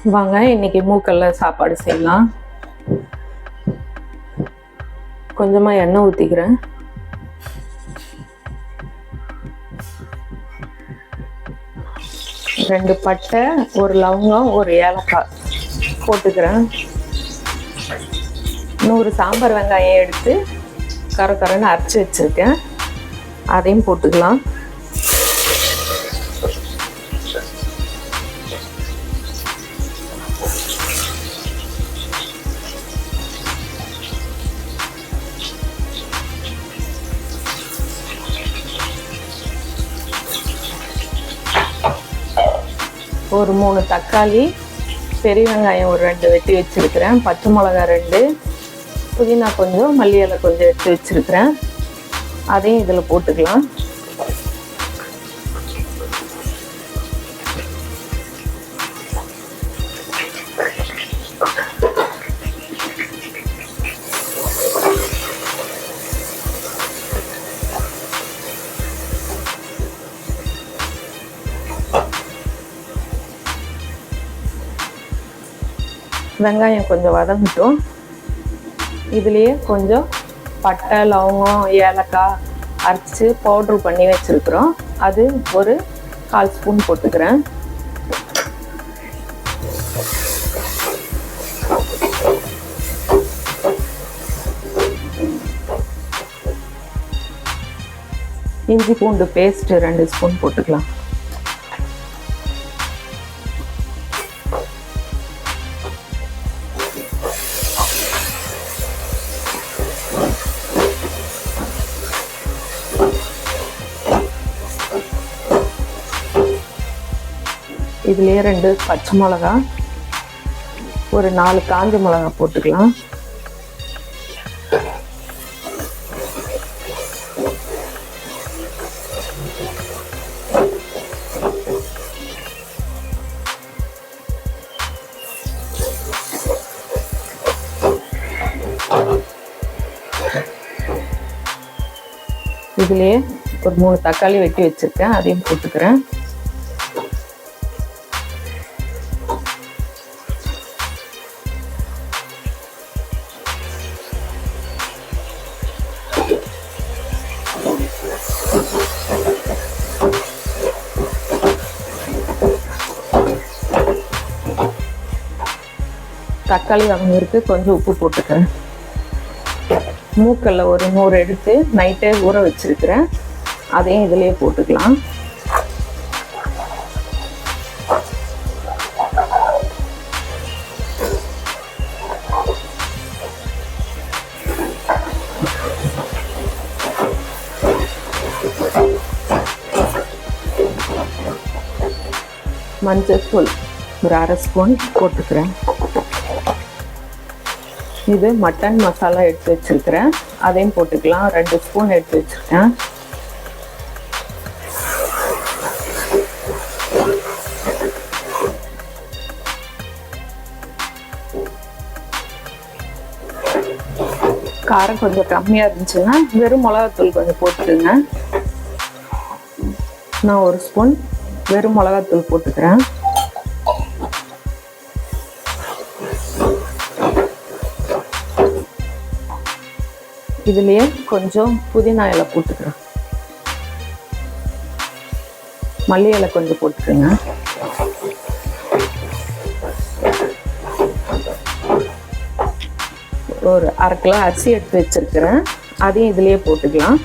வாங்க இன்னைக்கு மூக்கல்ல சாப்பாடு செய்யலாம். கொஞ்சமாக எண்ணெய் ஊற்றிக்கிறேன். ரெண்டு பட்டை, ஒரு லவங்கம், ஒரு ஏலக்காய் போட்டுக்கிறேன். 100 சாம்பார் வெங்காயம் எடுத்து கரன்னு அரைச்சி வச்சுருக்கேன், அதையும் போட்டுக்கலாம். ஒரு 3 தக்காளி, பெரிய வெங்காயம் ஒரு 2 வெட்டி வச்சுருக்கிறேன், பச்சை மிளகா 2, புதினா கொஞ்சம், மல்லி இலை கொஞ்சம் எடுத்து வச்சுருக்கிறேன், அதையும் இதில் போட்டுக்கலாம். வெங்காயம் கொஞ்சம் வதங்கட்டும். இதுலேயே கொஞ்சம் பட்டை, லவங்கம், ஏலக்காய் அரைச்சி பவுட்ரு பண்ணி வச்சுருக்குறோம், அது ஒரு 1/4 ஸ்பூன் போட்டுக்கிறேன். இஞ்சி பூண்டு பேஸ்ட்டு 2 ஸ்பூன் போட்டுக்கலாம். இதுலேயே 2 பச்சை மிளகா, ஒரு 4 காஞ்ச மிளகா போட்டுக்கலாம். இதுலேயே ஒரு 3 தக்காளி வெட்டி வச்சுருக்கேன், அதையும் போட்டுக்கிறேன். தக்காளி வதங்கிறதுக்கு கொஞ்சம் உப்பு போட்டுக்கிறேன். மூக்கல்ல ஒரு 100 எடுத்து நைட்டே ஊற வச்சிருக்கிறேன், அதையும் இதிலே போட்டுக்கலாம். மஞ்சள் தூள் ஒரு 1/2 ஸ்பூன் போட்டுக்கிறேன். இது மட்டன் மசாலா எடுத்து வச்சுருக்கிறேன், அதையும் போட்டுக்கலாம். 2 ஸ்பூன் எடுத்து வச்சுருக்கேன். காரம் கொஞ்சம் கம்மியாக இருந்துச்சுன்னா வெறும் மிளகாத்தூள் கொஞ்சம் போட்டுக்குங்க. நான் 1 ஸ்பூன் வெறும் மிளகாத்தூள் போட்டுக்கிறேன். இதுலேயே கொஞ்சம் புதினா இலை போட்டுக்கிறேன், மல்லி இலை கொஞ்சம் போட்டுக்கோங்க. ஒரு 1/2 கிலோ அரிசி எடுத்து வச்சிருக்கிறேன், அதையும் இதுலேயே போட்டுக்கலாம்.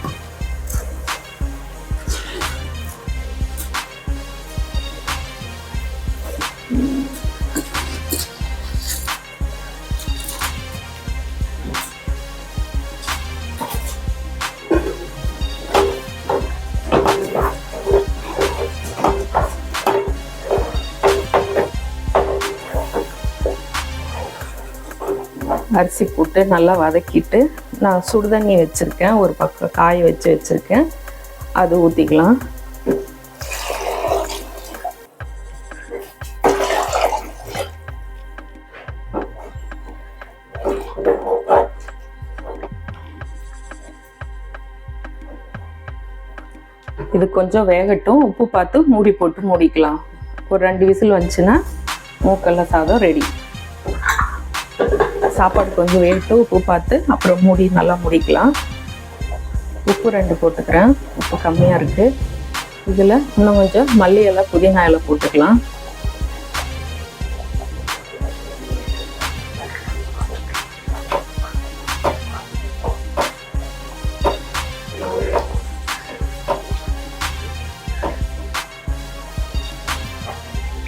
அரிசி போட்டு நல்லா வதக்கிட்டு நான் சுடுதண்ணி வச்சுருக்கேன், ஒரு பக்கம் காய வச்சு வச்சுருக்கேன், அது ஊற்றிக்கலாம். இது கொஞ்சம் வேகட்டும், உப்பு பார்த்து மூடி போட்டு மூடிக்கலாம். ஒரு 2 விசில் வந்துச்சுன்னா மூக்கல்ல சாதம் ரெடி. சாப்பாடு கொஞ்சம் வேகட்டும், உப்பு பார்த்து அப்புறம் மூடி நல்லா முடிக்கலாம். உப்பு 2 போட்டுக்கிறேன், உப்பு கம்மியாக இருக்குது. இதில் இன்னும் கொஞ்சம் மல்லி இலை புதினா இலை போட்டுக்கலாம்.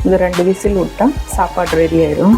இது 2 விசில் விட்டா சாப்பாடு ரெடி ஆயிடும்.